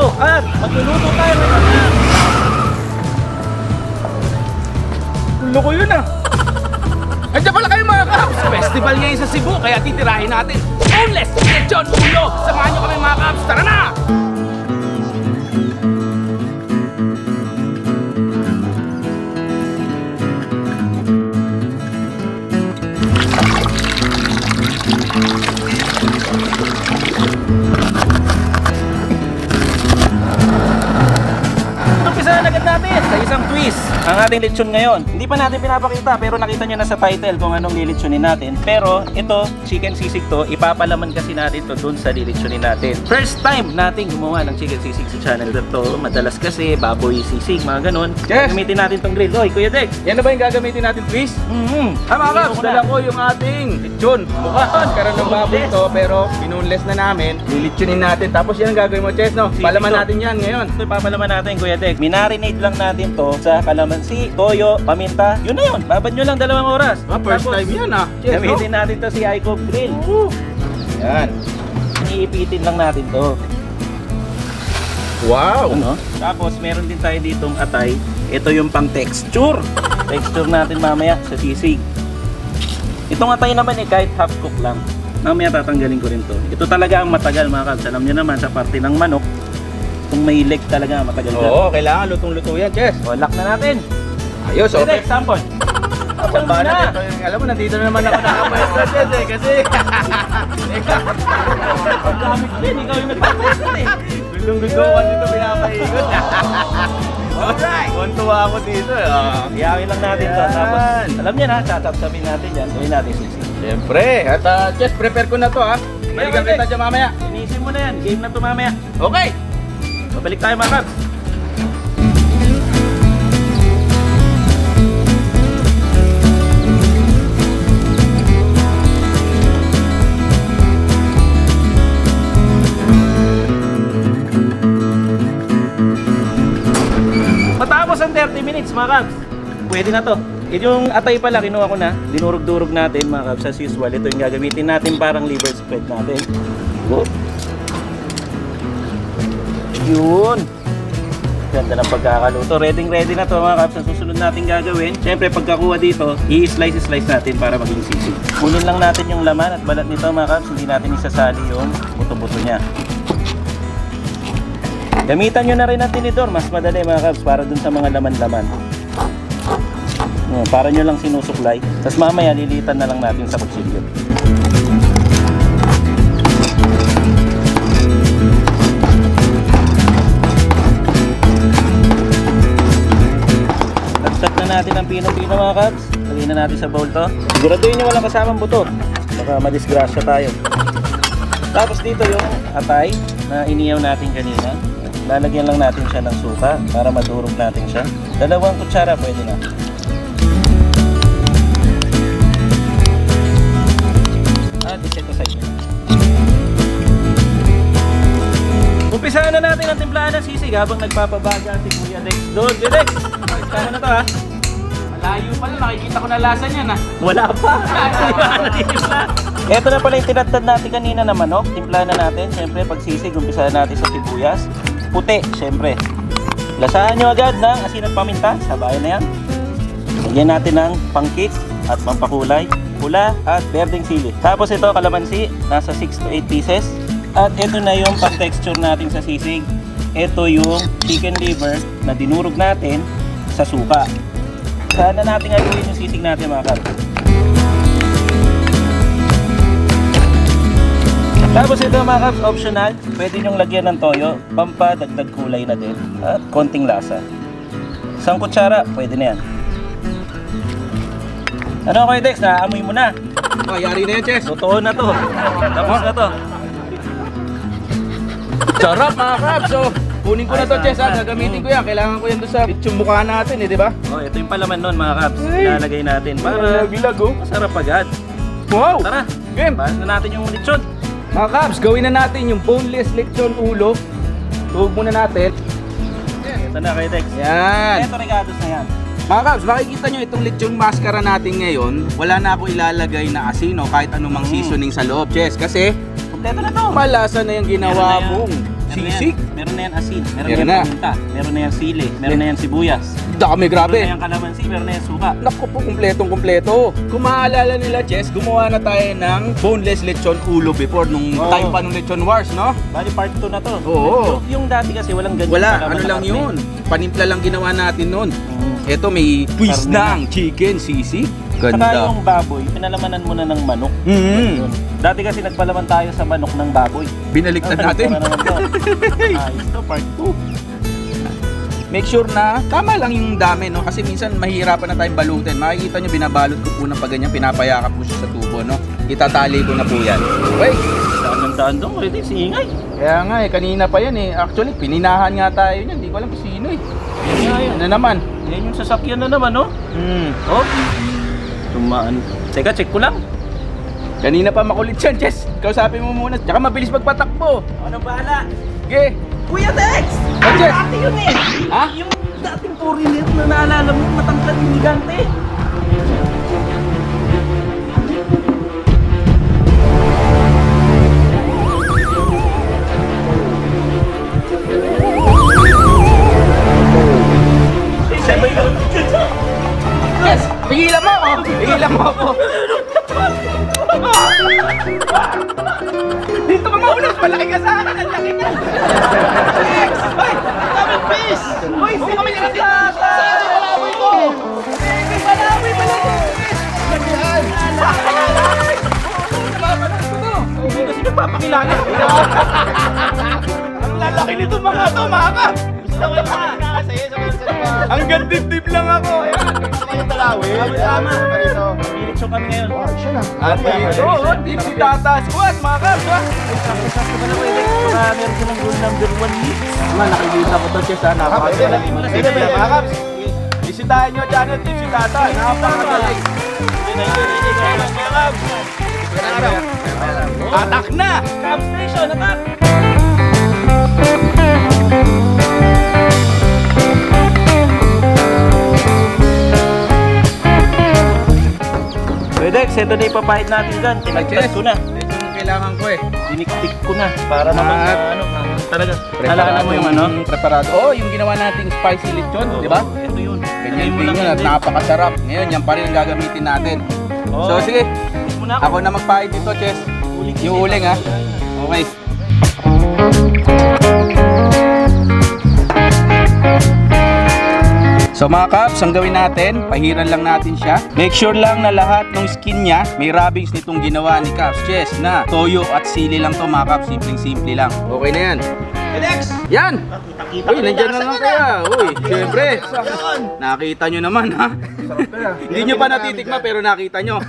dito at magluluto tayo ngayon. Loko yun ah. Andiyan pala kayo mga Kabs. Festival ngayon sa Cebu, kaya titirahin natin boneless lechon ulo. Samahan nyo kami mga Kabs, tara na! Sa isang twist ang ating lechon ngayon. Hindi pa natin pinapakita pero nakita nyo na sa title kung anong lilitsonin natin. Pero ito, chicken sisig to, ipapalaman kasi natin to dun sa lilitsonin natin. First time natin gumawa ng chicken sisig sa channel na to. Madalas kasi baboy sisig, mga ganun. Yes. Gamitin natin tong grill. Oy, Kuya Dex. Yan na ba yung gagamitin natin twist? Mga Kabs, dala ko yung ating lechon. Mukhaan, karoon ng baboy to pero pinunless na namin. Lilitsonin natin. Tapos yan ang gagawin mo, Ches, no? Palaman natin yan ngayon. Ito ipapalaman natin, Kuya Dex. Minarinate lang natin to sa kalamansi, toyo, paminta. Yun na yun. Babad nyo lang 2 oras. First time yan ah. Ches, no? Gamitin natin to si iCook Grill. Yan. Iipitin lang natin to. Wow. Ano? Tapos meron din tayo ditong atay. Ito yung pang texture. Texture natin mamaya sa sisig. Itong atay naman kahit half cook lang. Mamaya tatanggalin ko rin to. Ito talaga ang matagal mga Kabs. Alam nyo naman sa parte ng manok, kung may leg talaga matagal dyan. Oo, kailangan lutong-luto yan, Ches. O, lock na natin. Ayos, okay. Example. Saan ba natin? Alam mo, nandito na naman ako nakapwesto, Ches, eh. Kasi... Ang gamit din, ikaw yung nagpapwesto eh. Gulong-gulo ko dito pinapaikot. Alright! Kontuwa ako dito. Iyawin lang natin to. Tapos, alam niyo na, tatapsabin natin yan. Gawin natin sisig. Siyempre. At Ches, prepare ko na to ha. Balikan kita dyan mamaya. Inisin mo na yan. Game na to mamaya. Okay! Babalik tayo mga Kabs. Matapos ang 30 minutes mga Kabs, pwede na to. Yung atay pala, kinuha ko na. Dinurog-durog natin mga Kabs as usual. Ito yung gagamitin natin parang liver spread natin. Go. Yun. Ganda ng pagkakaluto. Ready na to mga Kabs. Ang susunod natin gagawin, syempre pagkakuha dito, i-slice natin para maging sisig. Kunin lang natin yung laman at balat nito mga Kabs. Hindi natin isasali yung buto-buto niya. Gamitan nyo na rin ang tinidor. Mas madali mga Kabs para dun sa mga laman-laman. Para nyo lang sinusuklay. Tapos mamaya lilitan na lang natin sa kutsilyo. Natin ang pino-pino mga Kabs. Lagyan na natin sa bowl to. Siguraduhin nyo walang kasamang buto. Baka madisgrasya tayo. Tapos dito yung atay na iniyaw natin kanina. Lalagyan lang natin siya ng suka para madurog natin siya. 2 kutsara pwede na. At iset aside. Umpisahan na natin ang timplahan ng sisig habang nagpapabaga si Kuya Dex doon. Kuya Dex, sama na to ha. Malayo pala, nakikita ko na lasa niyan ha. Wala pa. Ito na pala yung tinatad natin kanina na manok. Timplahan na natin. Siyempre pag sisig, umpisahan natin sa sibuyas. Puti, siyempre. Lasahan nyo agad ng asin at paminta. Sabayan na yan. Lagyan natin ng pangkit at pampakulay, pula at berdeng sili. Tapos ito, kalamansi, nasa 6 to 8 pieces. At ito na yung pang-texture natin sa sisig. Ito yung chicken liver na dinurog natin sa suka. Saan na natin gagawin yung sisig natin mga Kabs. Tapos ito mga Kabs, optional. Pwede nyong lagyan ng toyo, pampadagdag kulay na din at konting lasa. 1 kutsara, pwede na yan. Ano kayo Dex, naaamoy mo na. Oh, yari na yan, Ches. Totoo na to. Tapos na to. Sarap mga Kabs. So, kunin ko na to, Ches. Gagamitin ko yan. Kailangan ko yan doon sa lechon mukha natin, di ba? Oh, ito yung palaman nun mga Kabs. Ilalagay natin para masarap agad. Wow! Tara, game! bahan na natin yung lechon. Mga Kabs, gawin na natin yung boneless lechon ulo. Tuhog muna natin. Ito na kay Dex. Yan. Ito regados na yan. Mga Kabs, makikita nyo itong lechon maskara natin ngayon. Wala na ako ilalagay na asino kahit anumang seasoning sa loob, Ches. Kasi kompleto na to. malasa na yung ginawa Meron na yan. mong Sisig? Meron na yan asin, meron Meron na na. yan paminta, meron na yan sili, meron na yan sibuyas. Dami, Meron grabe. na yan kalamansi, meron na yan suka. Naku po, kumpletong-kumpleto. Kung maaalala nila, Chess, gumawa na tayo ng boneless lechon ulo before, nung Oo. time pa nung lechon wars, no? Bali part 2 na to. Oo. Yung dati kasi walang ganyan. Wala, kalaman ano na lang karne. yun. Panimpla lang ginawa natin nun. Mm. Ito may twist Karne na ang chicken, sisig. Saka Ganda. yung baboy, pinalamanan mo na ng manok. Mm. Yun. Dati kasi nagpalaman tayo sa manok ng baboy. Binaliktad natin. Ito na naman to. Ayos to, part 2. Make sure na tama lang yung dami, no? Kasi minsan mahihirapan na tayong balutin. Makikita nyo, binabalot ko po ng pag ganyan, pinapayakap ko siya sa tubo, no? Itatali ko na po yan. Okay. Daan doon, ulit singay. Kaya nga eh, kanina pa yan eh. Actually, pininahan nga tayo niyan. Hindi ko alam kung sino eh. Ano naman? Yan yung sasakyan na naman, no? Oh. Tumaan. Teka, check ko lang. Kanina pa makulit yan, Chess. Kausapin mo muna. Tsaka mabilis magpatakbo. Ano bahala? Okay. Kuya Dex! Check. Dati yun eh! Ha? Yung dating foreigner na naalala mo, matangkad yung gigante. Yes! Pigilan mo ako! Pigilan mo ako! Dito ka mauna! Malaki ka sa akin! Ang laki niya! Alex! Hoy! Kaming fish! Hoy! Hindi kami nakakita! Malawi ko! Malawi! Hindi kasi nagpapakilala! Ang lalaki nito mga to! Mga ka! Gusto ko yung ang gandib-dib lang ako! Ayan! Tama. Piliksyon kami ngayon. At ito, team si Tata Squad, mga kabs, ha? Sakto ba na pwede? Baka meron silang goal number 1 league. Man, nakikita ko to, Chess, ha? Napakagaling. Sige, mga kabs. Bisitahin nyo channel, team si Tata. Napakagaling. Mga Cubs. Atak na! Cubs Nation, attack! Dex, ito na ipapahid natin dyan. Tinagtas ko na. Ito yung kailangan ko eh. Diniktik ko na. Para naman At- talaga. Alala mo yung ano? Preparado. Oh, yung ginawa nating spicy lechon, di ba? Ito yun. Ganyan mo din lang yun at napakasarap. Ngayon, yan pa rin ang gagamitin natin. Oo. So, sige. Muna Ako na magpahid dito, Chess. Yung uling, ha? Okay. So mga Cubs, ang gawin natin, pahiran lang natin siya. Make sure lang na lahat ng skin niya may rubbings nitong ginawa ni Cubs. Chess na toyo at sili lang to mga Cubs, simpleng-simple lang. Okay na yan. Dex! Yan! Kita Uy, nandiyan na nga kaya. Uy, syempre. Nakita nyo naman ha. Hindi nyo pa natitikma pero nakita nyo.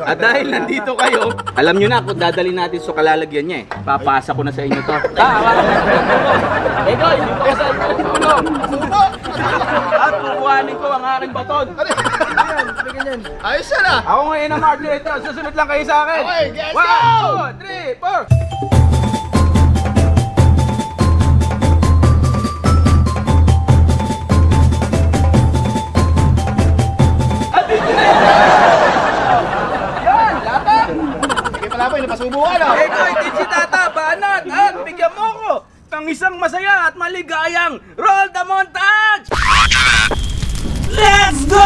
At dahil nandito kayo, alam nyo na kung dadalhin natin sa kalalagyan niya eh. Papasa ko na sa inyo to. Ego, hindi ko kasal ko suno. At kukuhanin ko ang aking baton. Ayos yan ah! Ako ngayon ang hard ito. Susunod lang kayo sa akin. Okay, let's go! 1, 2, 3, 4. Sige pala po, napasubukan ah! Eko, hindi si Tata, banat at bigyan mo ko ng isang masaya at maligayang roll the montage! Let's go!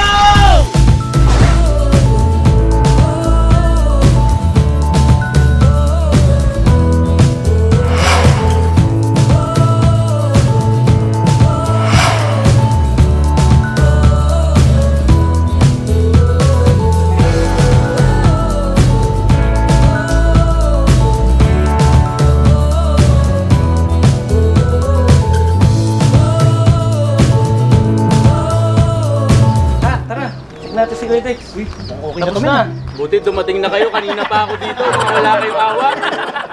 Natin si Kuya Dex. Uy, okay na tapos kami na. Buti dumating na kayo, kanina pa ako dito, mga wala kayong awa.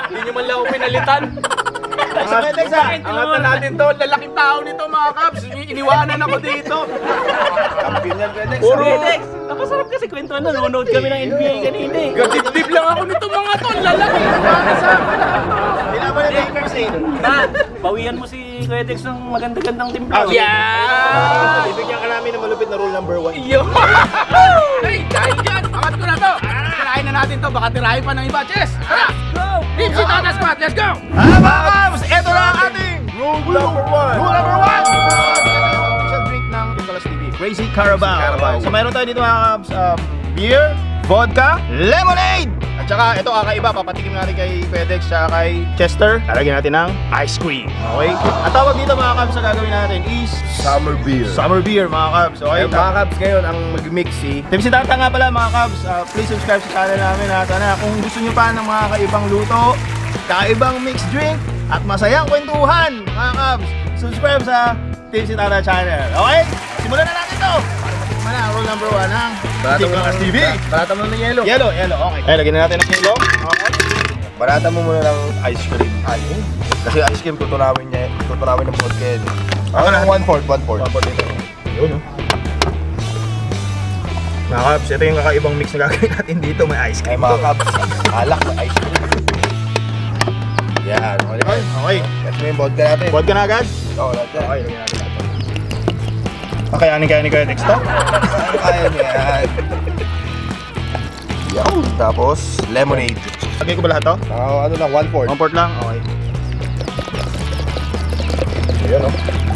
Hindi nyo man lang ako pinalitan. Angatan natin to, lalaking tao nito mga Cubs. Iniwanan ako dito. Puro Kuya Dex, napasarap kasi kwentuhan na. Nanonood kami ng NBA kanina eh. gatip-tip lang ako nito mga to, lalaki. Para sa akin lahat to. Hindi naman na Lakers eh! Bawian mo si Kuya Dex ng maganda-gandang timpla. Yeah! Bibigyan ka namin ng malupit na rule number 1. Iyo! Hey, dahil dyan, angat ko na to. Tirahin na natin to, baka tirahin pa ng iba. Chess! Tara! Go! Team si Tata Squad, let's go! Mga Cubs, ito na ang ating Rule number one! Official drink ng Tinkalas TV. Crazy Carabao. So meron tayo dito mga kabs, beer, vodka, lemonade! At saka ito kakaiba, papatikim natin kay FedEx at kay Chester. Lalagyan natin ng ice cream. Okay? Ang tawag dito mga kabs na gagawin natin is Summer beer. Summer beer mga kabs. Okay? Mga Cubs ngayon ang mag-mix Team si Tata nga pala mga kabs, please subscribe sa channel namin ha. Sana kung gusto nyo pa ng mga kaibang luto, kaibang mixed drink, at masayang kwentuhan mga kabs, subscribe sa Team si Tata channel. Okay? Simulan na natin to! Para matikman na, rule number 1 ng Tinkalas TV. Barata mo na ng yelo. Yellow, okay. Ay, lagyan na natin ng yellow. Okay. Barata mo muna ng ice cream. Kasi ice cream tutunawin ng vodka yan. Ako na. 1/4 dito. Yun, no? Mga kabs, ito yung kakaibang mix na gagawin natin dito. May ice Ay cream. mga Cubs, alak na ice cream. Yan, okay. Okay. Kasi may vodka natin. Vodka na agad? Oo, lahat yan. Okay, lagyan natin natin. Kakayanin kaya ni Kuya Dex to? Kaya niya yan. Yan. Tapos, lemonade. Lagay ko ba lahat to? Ano lang, 1/4. 1 lang? Okay. Ayan o.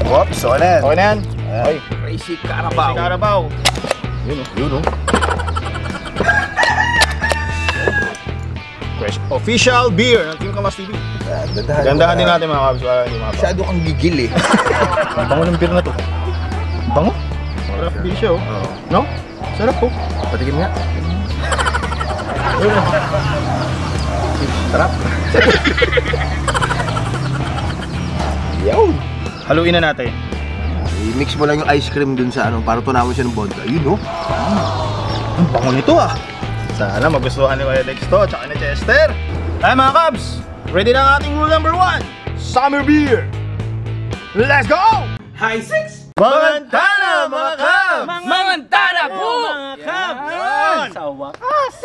Whoops, so ano yan? Okay na yan? Okay. Crazy Si Carabao. Carabao. Yun o. Fresh official beer ng Team Kamas TV. Gandahan din natin mga kabs para hindi mga Masyado kang gigil eh. Ang bango ng beer na to. Ang bango? Sarap beer siya oh. Oo. No? Sarap po. Patikim nga. Sarap. Yaw. Haluin na natin. I-mix mo lang yung ice cream dun sa ano, para tunawin siya ng vodka. Yun o. Ang bango nito ah. Sana magustuhan ni Kuya Dex to at saka ni Chester. Ay mga kabs, ready na ang ating rule number 1. Summer beer. Let's go! High six! Mangantana mga kabs! Mangantana po! Mga kabs! Yan! Sa wakas!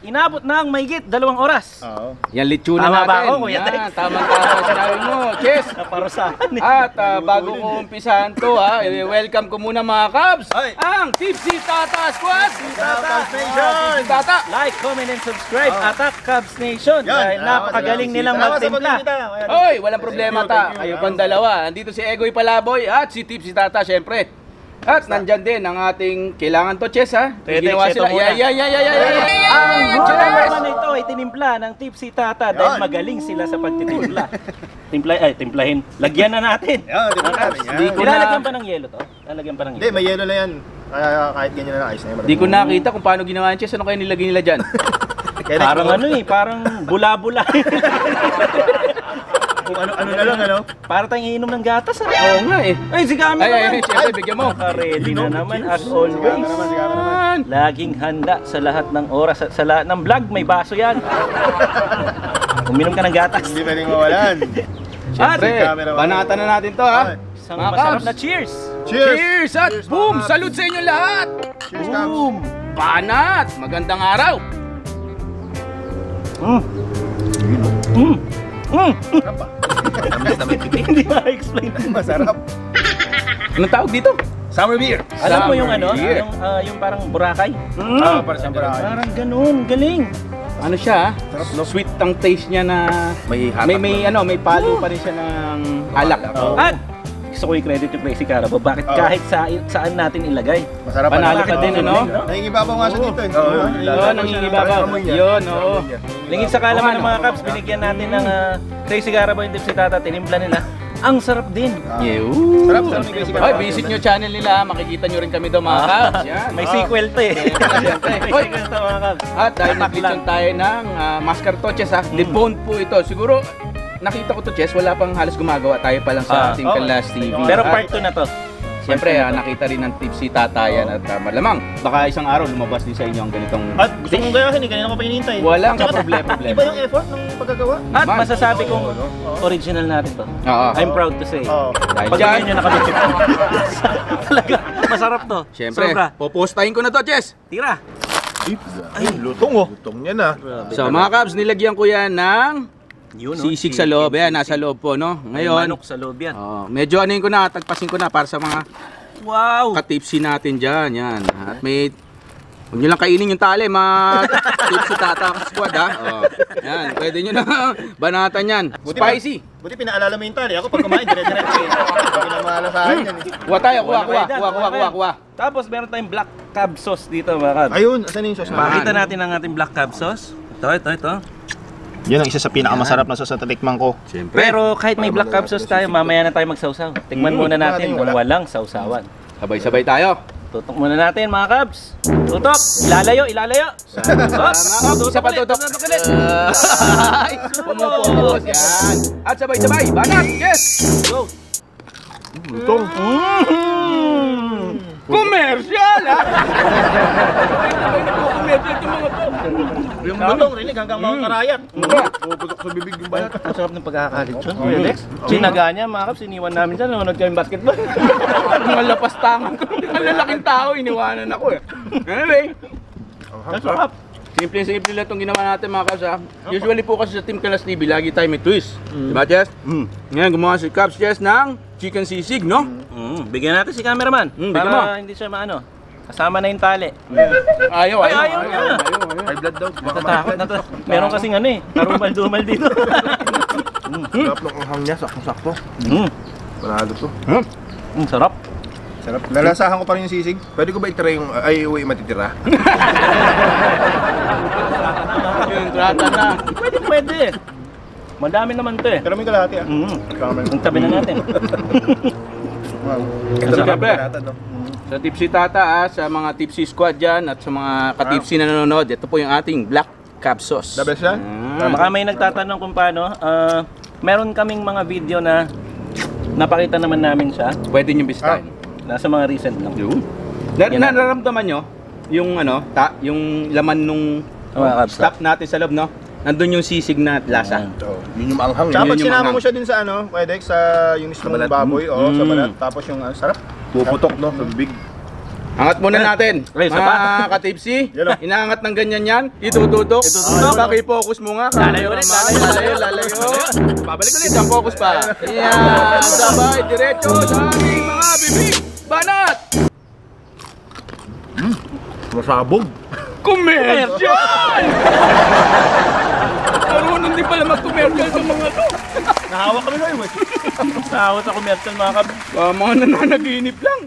Inabot na ang mahigit 2 oras. Oo. Yan lechuna Tama natin. ba ako, Kuya Dex? Tama sinabi mo. Cheers! Naparusahan eh. At bago ko umpisahan to welcome ko muna mga Cubs Ay. ang Tipsy Tata Squad! Tata Nation! Tipsy Tata! Like, comment, and subscribe. Attack Cubs Nation. Yan. Dahil napakagaling nilang magtimpla. Oy, walang problema ta. Kayo pang dalawa. Andito si Egoy Palaboy at si Tipsy Tata syempre. At nandyan din ang ating kailangan to, Chess ha. Tetex, Ginawa ito sila. muna. Ang Cheers! naman ito ay tinimpla ng Tipsy Tata dahil magaling sila sa pagtitimpla. Timplahin. Lagyan na natin. Yan, di ba natin yan? Di ko Nilalagyan na, pa ng yelo to? Lalagyan pa ng Hindi, yelo. may yellow na yan. Kaya kahit ganyan na ice na yan. di ko nakita kung paano ginawa yung Chess. Ano kaya nilagay nila dyan? Parang ano eh, parang bula-bula. Kung ano na lang, ano? Para tayong iinom ng gatas ah. Oo nga eh. Ay, si Kami Ay, naman. syempre, bigyan mo. Ready na naman as always. Sigara naman. Laging handa sa lahat ng oras at sa lahat ng vlog, may baso yan. Uminom ka ng gatas. Hindi pwedeng mawalan. Syempre, si camera, banatan na natin to ha. Isang Mga masarap Cubs. na cheers. Cheers! At boom! Salute sa inyo lahat! Cheers, Cubs. Boom! Banat! Magandang araw! Hindi ma-explain. Masarap. Anong tawag dito? Summer beer. Alam mo yung Summer ano? beer. Yung parang Boracay? Para sa barangay. Parang ganun, galing. Ano siya? Sweet ang taste niya na may palo pa rin siya ng alak. At gusto ko i-credit yung Crazy Carabao. Bakit kahit saan natin ilagay? Masarap Panalo Bakit pa din, ano? Nangingibabaw nga siya dito. Yun, nangingibabaw. Yun, oo. Lingid sa kalaman ng mga Cubs, binigyan natin ng Crazy Carabao yung Tipsy Tata, tinimpla nila. Ang sarap din. Sarap ni Crazy Ay, visit nyo channel nila, makikita nyo rin kami doon mga Cubs. Yan. May sequel to eh. Siyempre. May Hoy. sequel to mga Cubs. At dahil nag-lechon tayo ng mascartoches ha, deboned po ito. Siguro, nakita ko to, Chess, wala pang halos gumagawa. Tayo pa lang sa Team Kalas TV. Pero At part 2 na to. siyempre, nakita rin ng Tipsy Tata yan at malamang, baka isang araw lumabas din sa inyo ang ganitong... At gusto kong gayahin eh, kanina ko pa hinihintay. Walang problema. Iba yung effort ng pagkagawa. At masasabi kong original natin to. Oo. I'm proud to say. Oo. Dahil Pag dyan, ganyan nyo nakabitip. Talaga, masarap to. siyempre, Sobra. popostahin ko na to, Chess. Tira. Ay, lutong oh. Lutong niya na. So mga Cubs, nilagyan ko yan ng Yun, no? sisig sa loob. Ayan, nasa loob po, no? May Ngayon, manok sa loob yan. medyo anuin ko na, tagpasin ko na para sa mga Wow! katipsi natin dyan. Yan. At may Huwag nyo lang kainin yung tali, tipsy tata squad ha. Oh. Yan, pwede nyo na banatan yan. Spicy. Buti pinaalala mo yung tali. Ako pag kumain, dire-diretso eh. Hindi na mahala sa akin yan eh. Kuha tayo, kuha. Tapos meron tayong black cab sauce dito mga kabs. Ayun, asan yung sauce? Makita natin ang ating black cab sauce. Ito. Yan ang isa sa pinakamasarap na sauce na tatikman ko. Siyempre. Pero kahit may black cab sauce tayo, mamaya na tayo magsawsaw. Tikman muna natin kung walang sawsawan. Sabay-sabay tayo. Tutok muna natin mga kabs. Tutok! Ilalayo! Isa pa tutok. Ay, pumupos. Yan. At sabay-sabay. Banat. Yes. Go! Ito. Commercial ha. Yung bulong, rinig hanggang Mount Arayat. Puputok sa bibig yung balat. Ang sarap ng pagkakalit yun, Kuya Lex. Sinaga niya mga kabs, iniwan namin siya nanonood kami basketball. Mga lapas tangan ko. Ang lalaking tao, iniwanan ako eh. Anyway. Ang sarap. Simple lang itong ginawa natin mga Cubs ha. Usually po kasi sa Team Kalas TV, lagi tayo may twist. Diba Chess? Ngayon gumawa si Cubs Chess ng chicken sisig, no? Bigyan natin si cameraman bigyan mo. para hindi siya maano. Kasama na yung tali. Ayaw niya. High blood daw. Natatakot na to. Meron kasing ano eh, karumal-dumal dito. Sarap ng anghang niya, sakto-sakto. Panalo to. Sarap. Sarap. Lalasahan ko pa rin yung sisig. Pwede ko ba itira yung, ay uwi matitira? Yung trata na. Pwede. Madami naman to eh. Pero may kalahati ah. Ang tabi na natin. Wow. Ito Sa na kape. natin, no? Sa Tipsy Tata sa mga Tipsy Squad dyan at sa mga ka-tipsy na nanonood, ito po yung ating black cab sauce. The best yan? Baka may nagtatanong kung paano, meron kaming mga video na napakita naman namin siya. Pwede nyo bisitahin. Nasa mga recent lang. Nararamdaman nyo yung yung laman nung Mga cab stop natin sa loob, no? Nandun yung sisig na lasa. So, yun yung anghang. Tsaka Yun pag yung sinama anghang. mo siya din sa ano, pwede sa yung mismong balat. baboy, sa balat. Tapos yung sarap. Puputok, no? Sa bibig. Angat muna natin. Okay, Mga ka-tipsy, inaangat ng ganyan yan. Itututok. Paki-focus mo nga. Lalayo ulit, Lalayo. Babalik ulit ang focus pa. Yan. Sabay, diretso sa aming mga bibig. Banat! Masabog. Commercial! Marunong din pala mag-commercial sa mga to. Nahawak kami ngayon eh. Nahawat sa commercial mga kab. Mga nananaginip lang.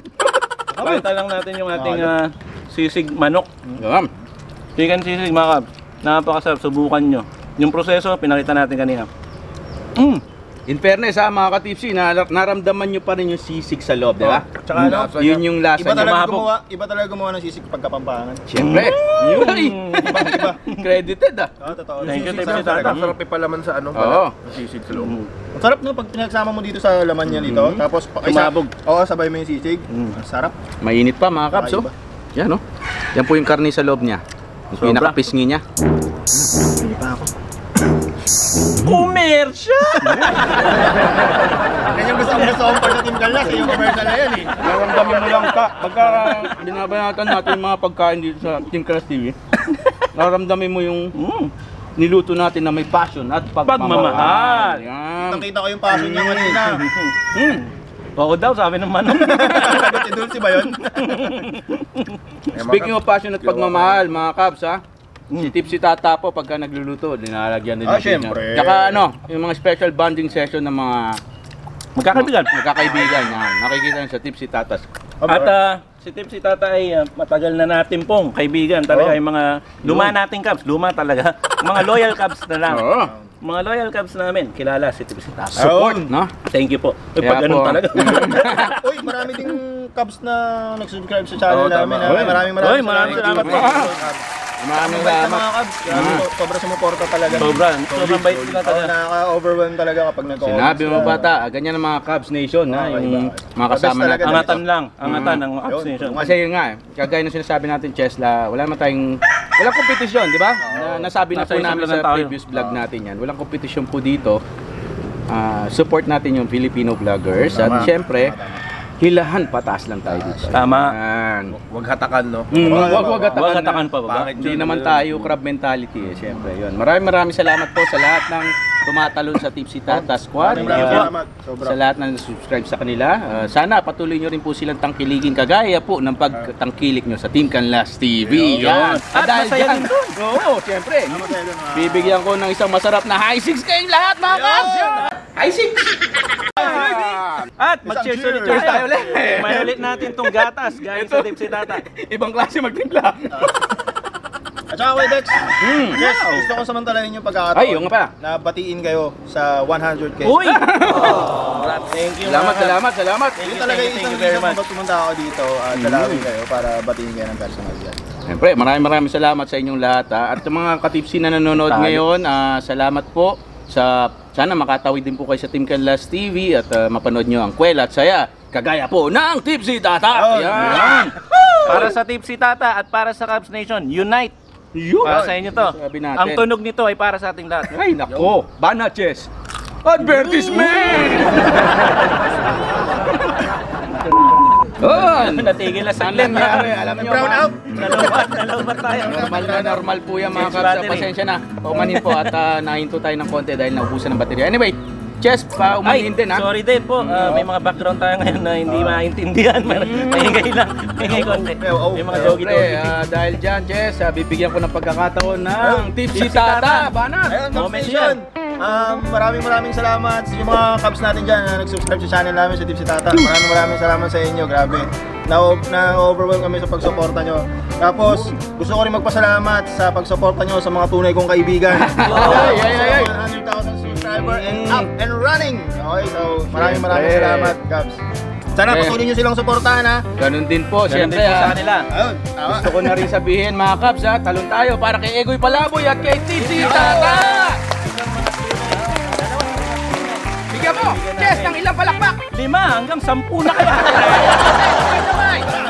Pakita lang natin yung ating sisig manok. Yan. Chicken sisig mga kab. Napakasarap, subukan nyo. Yung proseso, pinakita natin kanina. In fairness mga ka-tipsy, naramdaman nyo pa rin yung sisig sa loob, di ba? Tsaka ano, Yun yung lasa iba niya. talaga gumawa ng sisig pagkapampangan. Siyempre. Iba. Credited Totoo. Thank you, Sisig Tipsy sarap Tata. talaga. Ang sarap ipalaman sa ano. Oo. Sisig sa loob. Ang sarap no pag pinagsama mo dito sa laman niya dito, tapos Sumabog. Oo, sabay mo yung sisig. Ang sarap. Mainit pa mga kabs, oh. Iba. Yan, oh. Yan po yung karne sa loob niya. Yung Sobra. pinaka-pisngi niya. Hindi pa ako. Commercial! Yan yung gusto kong part sa Team Kalas, yung commercial na yan eh. Naramdaman mo lang pagka binabanatan natin yung mga pagkain dito sa Team Kalas TV. Naramdaman mo yung niluto natin na may passion at Pagmamahal. Yan. Nakita ko yung passion niya kanina. Oo daw, sabi ng manok. Sagot si Dulce ba yun? Speaking of passion at pagmamahal, mga kabs, ha? Si Tipsy Tata po pagka nagluluto, dinalagyan din natin syempre. niya. Tsaka ano, yung mga special bonding session ng mga magkakaibigan yan. Nakikita nyo sa Tipsy Tatas. At si Tipsy Tata ay matagal na natin pong kaibigan. Talaga yung mga luma nating Cubs, luma talaga. Mga loyal Cubs na lang. Oo. Mga loyal Cubs namin, kilala si Tipsy Tata. Support, no? Thank you po. Kaya Pag ganun po. talaga. Uy, marami ding Cubs na nag-subscribe sa channel Oo, tama. namin. Maraming salamat po. Maraming Bait ng salamat. mga Cubs. Sobra sumuporta talaga. Sobrang bait sila talaga. Nakaka-overwhelm talaga kapag nag-comment. Sinabi mo bata, ganyan ang mga Cubs Nation, ha? Yung mga kasama Best talaga. natin. Angatan lang, angatan ng Cubs Yun. Nation. Kasi yun nga, kagaya ng sinasabi natin, Chesla, walang kompetisyon, di ba? Nasabi na Nasa po isang namin lang sa tayo. previous vlog natin yan. Walang kompetisyon po dito. Support natin yung Filipino vloggers. At syempre, hilahan pataas lang tayo dito. Tama. Yan. Huwag hatakan, no? Wag Huwag hatakan pa ba? Hindi naman tayo crab mentality eh, syempre yun. Maraming salamat po sa lahat ng tumatalon sa Tipsy Tata Squad. Maraming salamat. Sobra. Sa lahat ng subscribe sa kanila. Sana patuloy nyo rin po silang tangkiligin kagaya po ng pagtangkilik nyo sa Team Canlas TV. Yan. At masaya din dun. Oo, syempre. Bibigyan ko ng isang masarap na high six kayong lahat, mga Cubs. High six! At mag-cheers ulit Cheers tayo ulit. May ulit natin tong gatas galing sa Tipsy Tata. Ibang klase magtimpla. At saka kay Dex, yes, gusto ko samantalahin yung pagkakataon. Ay, yung nga pa. Na batiin kayo sa 100K. Uy! Thank you. Salamat. Ito talaga yung isang reason kung ba't pumunta ako dito at dalawin kayo para batiin kayo ng personal yan. Siyempre, maraming salamat sa inyong lahat ha. At yung mga katipsi na nanonood ngayon, salamat po sa sana makatawid din po kayo sa Team Canlas TV at mapanood nyo ang kwela at saya kagaya po ng Tipsy Tata. Yan. Para sa Tipsy Tata at para sa Cubs Nation, unite! Para sa inyo to. Sabi natin. Ang tunog nito ay para sa ating lahat. Ay nako, Banaches! Advertisement! Natigil na saglit. Alam nyo, Brown out! Nalobat tayo. Normal po yan mga Cubs. Pasensya na. Paumanin po at nahinto tayo ng konti dahil naubusan ng baterya. Anyway, Chess, paumanin din ha. Sorry din po. May mga background tayo ngayon na hindi maintindihan. Mahingay lang. Mahingay konti. May mga doggy-doggy. Dahil dyan, Chess, bibigyan ko ng pagkakataon ng Tipsy Tata. Banat! Ayun, Cubs Nation! Maraming salamat sa mga Cubs natin dyan na nag-subscribe sa channel namin sa Tipsy Tata. Maraming salamat sa inyo, grabe. Na-overwhelm kami sa pagsuporta nyo. Tapos, gusto ko rin magpasalamat sa pagsuporta nyo sa mga tunay kong kaibigan. 100,000 subscriber and up and running! Okay, so maraming salamat, Cubs. Sana patuloy nyo silang suportahan ha. Ganun din po, siyempre sa kanila. Ayun, tama. Gusto ko na rin sabihin mga Cubs ha, talon tayo para kay Egoy Palaboy at kay Tipsy Tata! Bigyan mo, Chess, ng ilang palakpak! 5 hanggang 10 na kaya.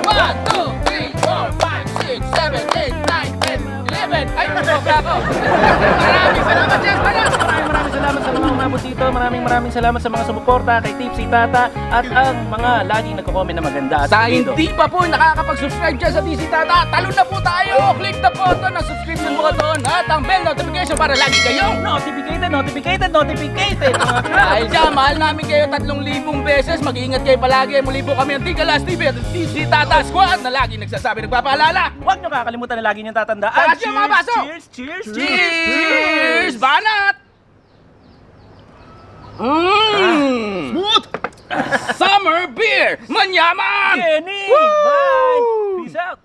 1, 2, 3, 4, 5, 6, 7, 8, 9, 10, 11. Ay, nasobra ako. Maraming salamat, Chess. Maraming salamat sa mga umabot dito. Maraming salamat sa mga sumuporta kay Tipsy Tata at ang mga laging nagko-comment na maganda at Sa solido. hindi pa po nakakapag-subscribe dyan sa Tipsy Tata, talon na po tayo! Click the button na subscription button at ang bell notification para lagi kayong Notificated. dahil dyan, mahal namin kayo 3,000 beses. Mag-iingat kayo palagi. Muli po kami ang Team Canlas TV at Tipsy Tata Squad na lagi nagsasabi, nagpapaalala. Huwag nyo kakalimutan na lagi nyo tatandaan. Taas yung mga baso! Cheers! Cheers! Banat! Smooth! Summer beer! Manyaman! Kenny! Bye! Peace out!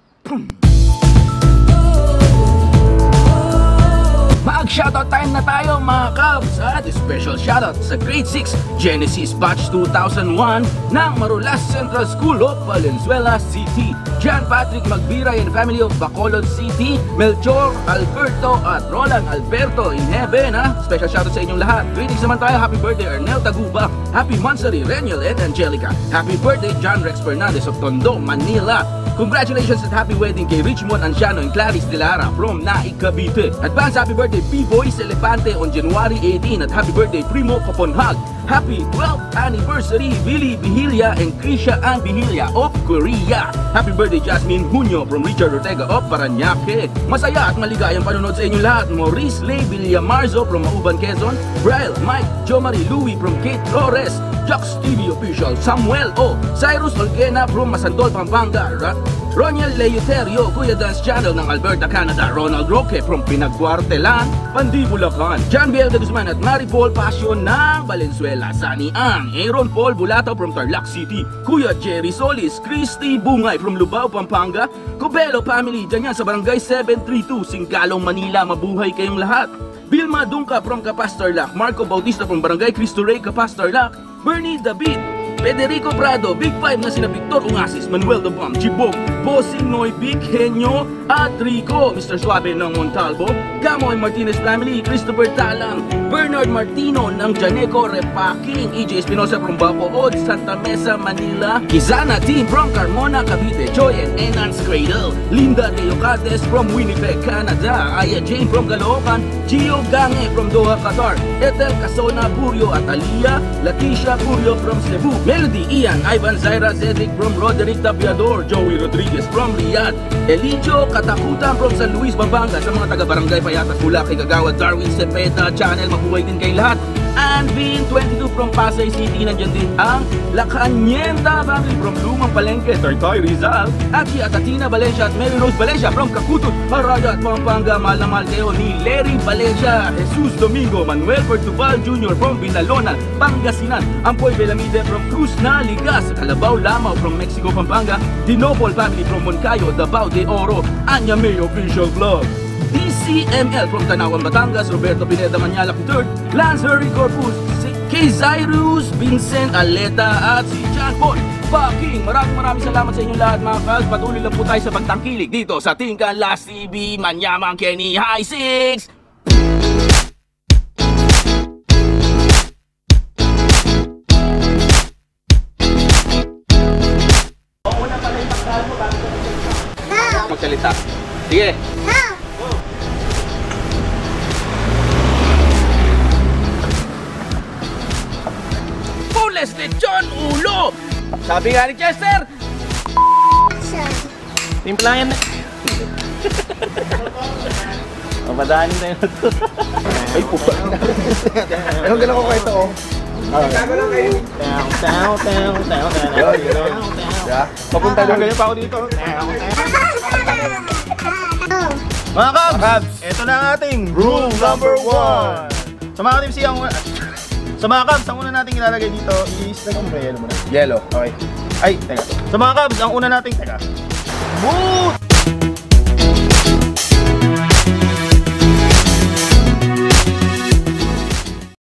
Mag-shoutout time na tayo mga Cubs at special shoutout sa Grade 6 Genesis Batch 2001 ng Marulas Central School of Valenzuela City. John Patrick Magbiray and family of Bacolod City, Melchor Alberto at Roland Alberto in heaven ha. Special shoutout sa inyong lahat. Greetings naman tayo. Happy birthday Ernel Taguba. Happy Mansari, Reniel and Angelica. Happy birthday John Rex Fernandez of Tondo, Manila. Congratulations at happy wedding kay Richmond Anciano and Clarice De Lara from Naik, Cavite. Advance happy birthday P-Boys Elefante on January 18 at happy birthday Primo Kaponhag. Happy 12th anniversary Billy Bihilia and Krisha Ann Bihilia of Korea. Happy birthday Jasmine Junio from Richard Ortega of Parañaque. Masaya at maligayang panunod sa inyong lahat. Maurice Lay Villamarzo from Mauban, Quezon. Brian, Mike, Jo Marie Louie from Kate Flores. Jux TV Official Samuel O. Cyrus Olguena from Masantol, Pampanga. Roniel Leuterio, Kuya Dance Channel ng Alberta, Canada. Ronald Roque from Pinagcuartelan, Pandi, Bulacan. John Biel de Guzman at Maripol Passion ng Valenzuela, Sani Ang. Aaron Paul Bulataw from Tarlac City. Kuya Jerry Solis, Christy Bungay from Lubao, Pampanga. Cubelo Family, dyan yan sa Barangay 732, Singgalong, Manila. Mabuhay kayong lahat. Vilma Dungka from Capastarlac. Marco Bautista from Barangay Cristo Rey, Capastarlac. Bernie David, Federico Prado, Big Five na sina Victor Ungasis, Manuel Dobam, Chibog, Bossing Noy, Big Henyo, at Rico, Mr. Suave ng Montalvo, Gamoy Martinez Family, Christopher Talang, Bernard Martino ng Janeco Repacking, EJ Espinosa from Bacood, Santa Mesa, Manila, Kizana Team from Carmona, Cavite, Joy and Enance Cradle, Linda De Yocates from Winnipeg, Canada, Aya Jane from Caloocan, Gio Gange from Doha, Qatar, Ethel Casona Purio at Aliyah, Leticia Purio from Cebu, Melody, Ian, Ivan, Zaira, Cedric from Roderick Tapiador, Joey Rodriguez from Riyadh, Elicho Katakutan from San Luis, Pampanga, sa mga taga-barangay Payatas, Bulacan, Kagawad, Darwin, Cepeda, Channel, mabuhay din kay lahat. And Vin 22 from Pasay City, nandiyan din ang La Cañeta family from Lumang Palengke, Tartoy, Rizal, Aki at Atina Valencia at Mary Rose Valencia from Kakutut, Maraya at Pampanga, mahal na mahal kayo ni Larry Valencia, Jesus Domingo, Manuel Portugal Jr. from Binalona, Pangasinan, Ampoy Belamide from Cruz Naligas, Calabaw Lamao from Mexico, Pampanga, Dinopol family from Moncayo, Davao de Oro, Anya May Official Vlog, DCML from Tanawan, Batangas, Roberto Pineda Manyalak III, Lance Harry Corpus, kay Zairus, Vincent Aleta at si John Paul Baking. Maraming salamat sa inyong lahat mga kals. Patuloy lang po tayo sa pagtangkilik dito sa Tingkan Last TV. Manyamang Kenny High 6. Magsalita. Sige. Pules lechon ulo. Sabi nga ni Chester. Timplayan na. Mabadaanin tayo na ito. Ay, pupa. Anong gano'n ko kwento ko? Papunta doon ganyan pa ako dito. Mga Cubs, ito na ang ating rule number 1. Sa mga team siyang sa mga Cubs, ang una nating ilalagay dito is yellow muna. Yellow. Okay. Ay, teka. Sa mga Cubs, ang una nating boot!